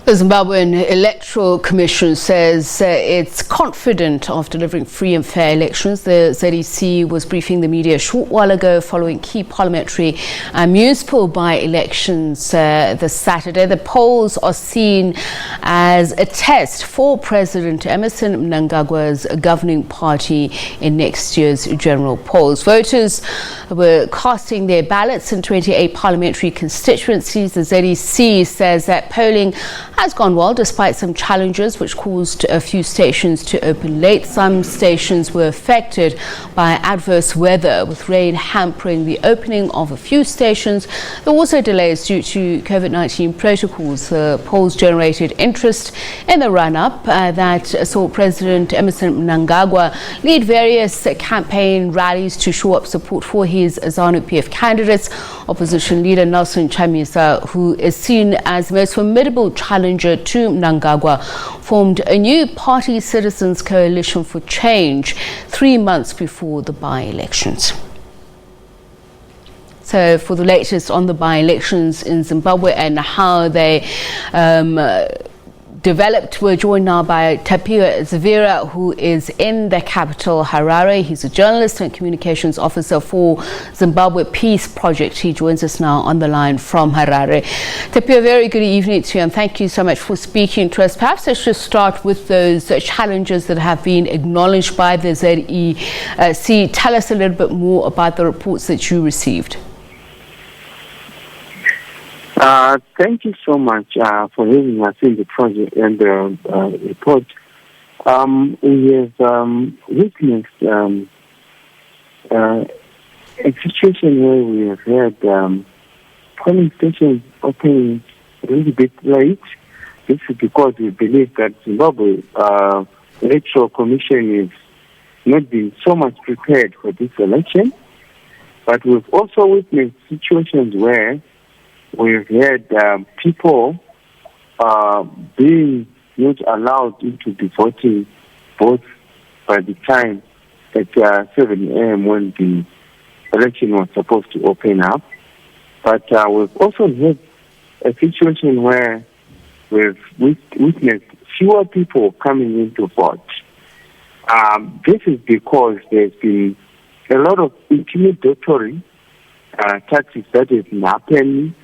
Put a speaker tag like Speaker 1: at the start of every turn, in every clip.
Speaker 1: The Zimbabwean Electoral Commission says it's confident of delivering free and fair elections. The ZEC was briefing the media a short while ago following key parliamentary and municipal by-elections this Saturday. The polls are seen as a test for President Emmerson Mnangagwa's governing party in next year's general polls. Voters were casting their ballots in 28 parliamentary constituencies. The ZEC says that polling has gone well despite some challenges which caused a few stations to open late. Some stations were affected by adverse weather, with rain hampering the opening of a few stations. There were also delays due to COVID-19 protocols. The polls generated interest in the run-up that saw President Emmerson Mnangagwa lead various campaign rallies to show up support for his ZANU-PF candidates. Opposition leader Nelson Chamisa, who is seen as the most formidable challenger to Mnangagwa, formed a new party Citizens Coalition for Change 3 months before the by-elections. So for the latest on the by-elections in Zimbabwe and how they developed, we're joined now by Tapiwa Zivira, who is in the capital, Harare. He's a journalist and communications officer for Zimbabwe Peace Project. He joins us now on the line from Harare. Tapiwa, very good evening to you, and thank you so much for speaking to us. Perhaps let's just start with those challenges that have been acknowledged by the ZEC. Tell us a little bit more about the reports that you received.
Speaker 2: Thank you so much for having us in the project and the report. We have witnessed a situation where we have had polling stations opening a little bit late. This is because we believe that Zimbabwe Electoral Commission is not being so much prepared for this election. But we've also witnessed situations where we've had people being not allowed into the voting booths by the time at 7 a.m. when the election was supposed to open up. But we've also had a situation where we've witnessed fewer people coming in to vote. This is because there's been a lot of intimidatory tactics that have been happening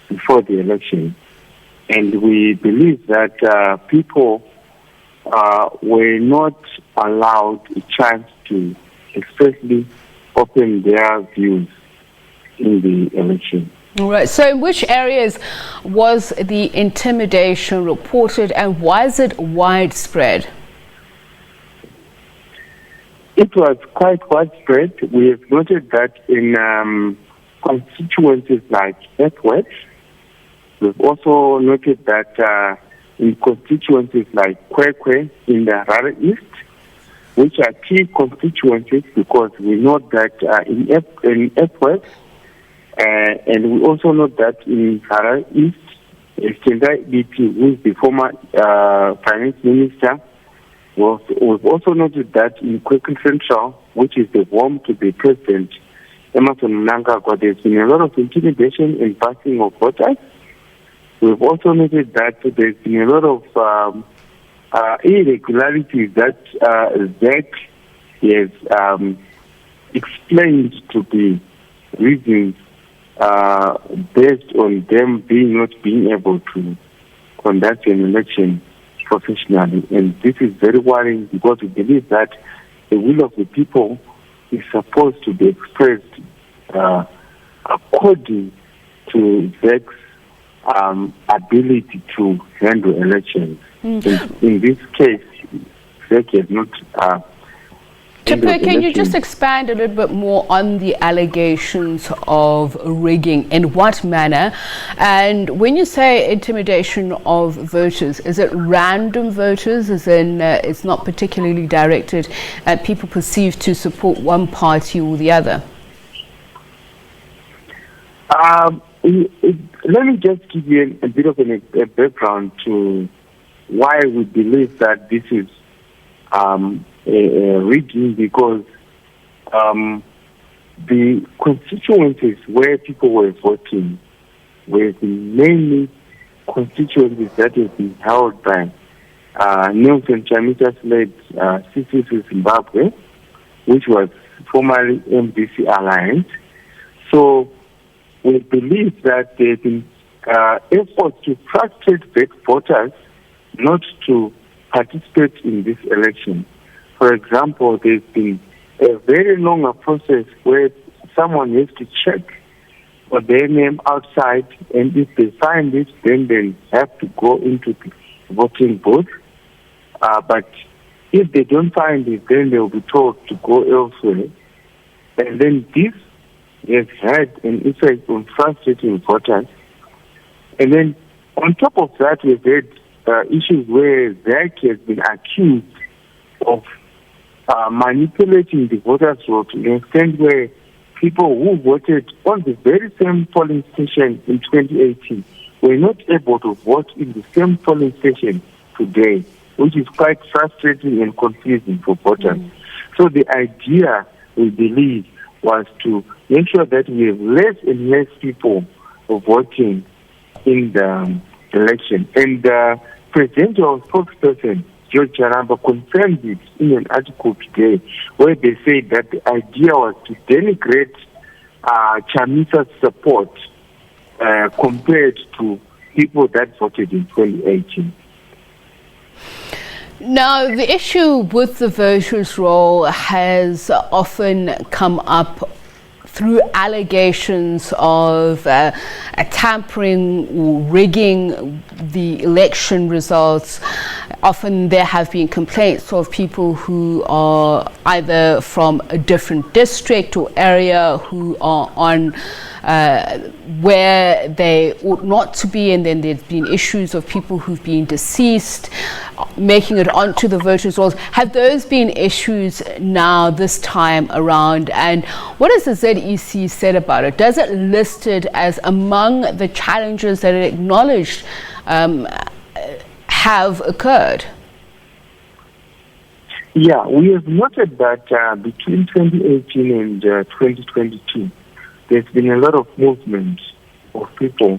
Speaker 2: before the election, and we believe that people were not allowed a chance to expressly open their views in the election.
Speaker 1: All right. So in which areas was the intimidation reported, and was it widespread?
Speaker 2: It was quite widespread. We have noted that in constituencies like Earthwest. We've also noted that in constituencies like Kwekwe in the Harare East, which are key constituencies because we know that in Earthwest, and we also know that in Harare East, Tendai BP, who is the former finance minister, we've also noted that in Kwekwe Central, which is the home to the President Emmerson Mnangagwa, there's been a lot of intimidation and busing of voters. We've also noted that there's been a lot of irregularities that ZEC has explained to be reasons based on them not being able to conduct an election professionally. And this is very worrying because we believe that the will of the people is supposed to be expressed according to ZEC's ability to handle elections. In this case, ZEC has not.
Speaker 1: Tapiwa, can you just expand a little bit more on the allegations of rigging? In what manner? And when you say intimidation of voters, is it random voters, as in it's not particularly directed at people perceived to support one party or the other?
Speaker 2: Let me just give you a bit of a background to why we believe that this is rigging, because the constituencies where people were voting were mainly constituencies that have been held by Nelson Chamisa-led CCC Zimbabwe, which was formerly MDC Alliance. So we believe that there have been efforts to frustrate voters not to participate in this election. For example, there's been a very long process where someone has to check for their name outside, and if they find it, then they have to go into the voting booth. But if they don't find it, then they will be told to go elsewhere. And then this has had an effect on frustrating voters. And then on top of that, we've had issues where ZAC has been accused of manipulating the voters' vote to the extent where people who voted on the very same polling station in 2018 were not able to vote in the same polling station today, which is quite frustrating and confusing for voters. So the idea, we believe, was to make sure that we have less and less people voting in the election. And the presidential spokesperson, George Charamba, confirmed it in an article today where they said that the idea was to denigrate Chamisa's support compared to people that voted in 2018.
Speaker 1: Now, the issue with the voters' roll has often come up through allegations of tampering or rigging the election results. Often there have been complaints of people who are either from a different district or area who are on where they ought not to be, and then there's been issues of people who've been deceased making it onto the voters' rolls. Have those been issues now this time around, and what has the ZEC said about it? Does it list it as among the challenges that it acknowledged have occurred?
Speaker 2: Yeah, we have noted that between 2018 and 2022, there's been a lot of movement of people.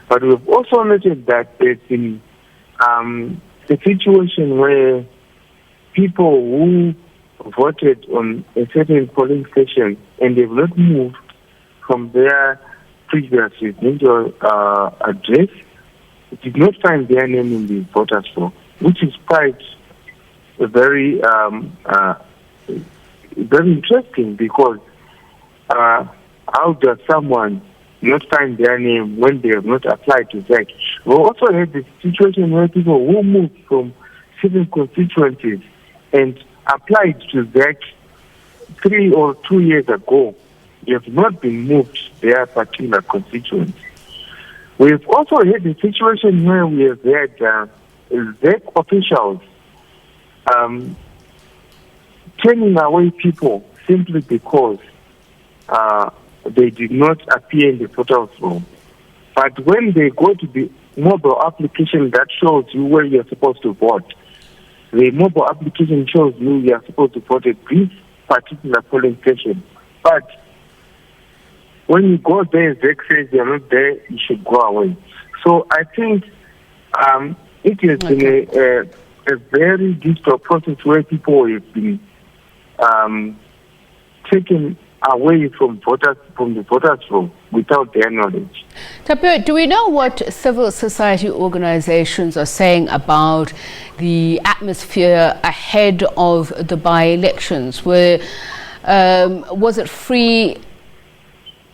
Speaker 2: But we've also noted that there's been a situation where people who voted on a certain polling station and they've not moved from their previous residential address did not find their name in the voters' roll, which is quite very interesting, because how does someone not find their name when they have not applied to ZAC? We also had the situation where people who moved from certain constituencies and applied to ZAC 3 or 2 years ago, they have not been moved to their particular constituency. We've also had the situation where we have had ZAC officials turning away people simply because they did not appear in the voters' roll. But when they go to the mobile application that shows you where you're supposed to vote, the mobile application shows you are supposed to vote at this particular polling station. But when you go there, ZAC says you're not there, you should go away. So I think it has been a very difficult process where people have been taken away from the voters' roll without their knowledge.
Speaker 1: Tapiwa, do we know what civil society organizations are saying about the atmosphere ahead of the by-elections? Was it free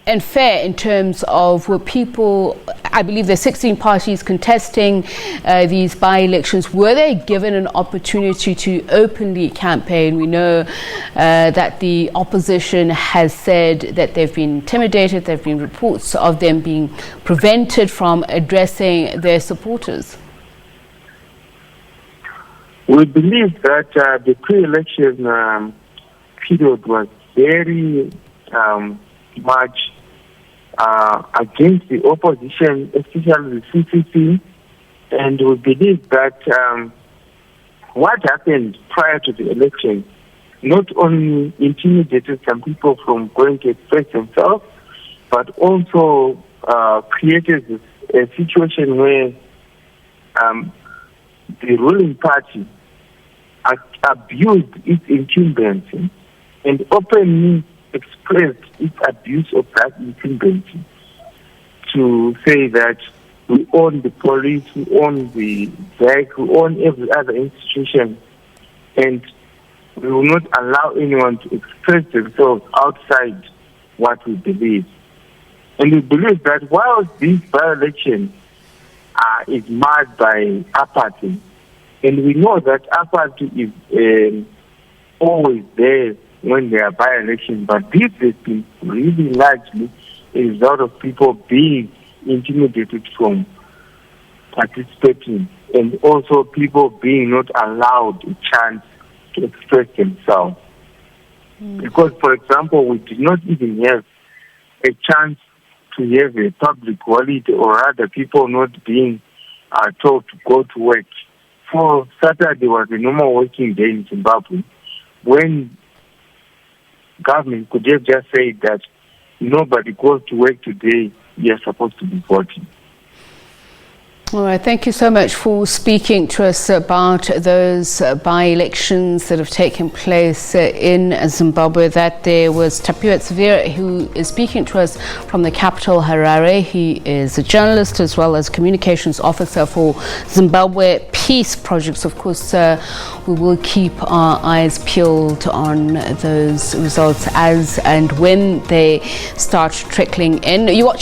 Speaker 1: and fair in terms of were people, I believe there's 16 parties contesting these by-elections, were they given an opportunity to openly campaign? We know that the opposition has said that they've been intimidated. There have been reports of them being prevented from addressing their supporters.
Speaker 2: We believe that the pre-election period was very much against the opposition, especially the CCC, and we believe that what happened prior to the election not only intimidated some people from going to express themselves, but also created a situation where the ruling party abused its incumbency and openly expressed its abuse of that incumbency to say that we own the police, we own the bank, we own every other institution, and we will not allow anyone to express themselves outside what we believe. And we believe that while this by-election is marred by apathy, and we know that apathy is always there when there are by-elections, but this has been really largely a result of people being intimidated from participating, and also people being not allowed a chance to express themselves. Because, for example, we did not even have a chance to have a public holiday, or rather people not being told to go to work. For Saturday was a normal working day in Zimbabwe, when government could have just said that nobody goes to work today, we are supposed to be voting.
Speaker 1: All right, thank you so much for speaking to us about those by-elections that have taken place in Zimbabwe. That there was Tapiwa Zivira, who is speaking to us from the capital, Harare. He is a journalist as well as communications officer for Zimbabwe Peace Project. Of course, we will keep our eyes peeled on those results as and when they start trickling in. You watch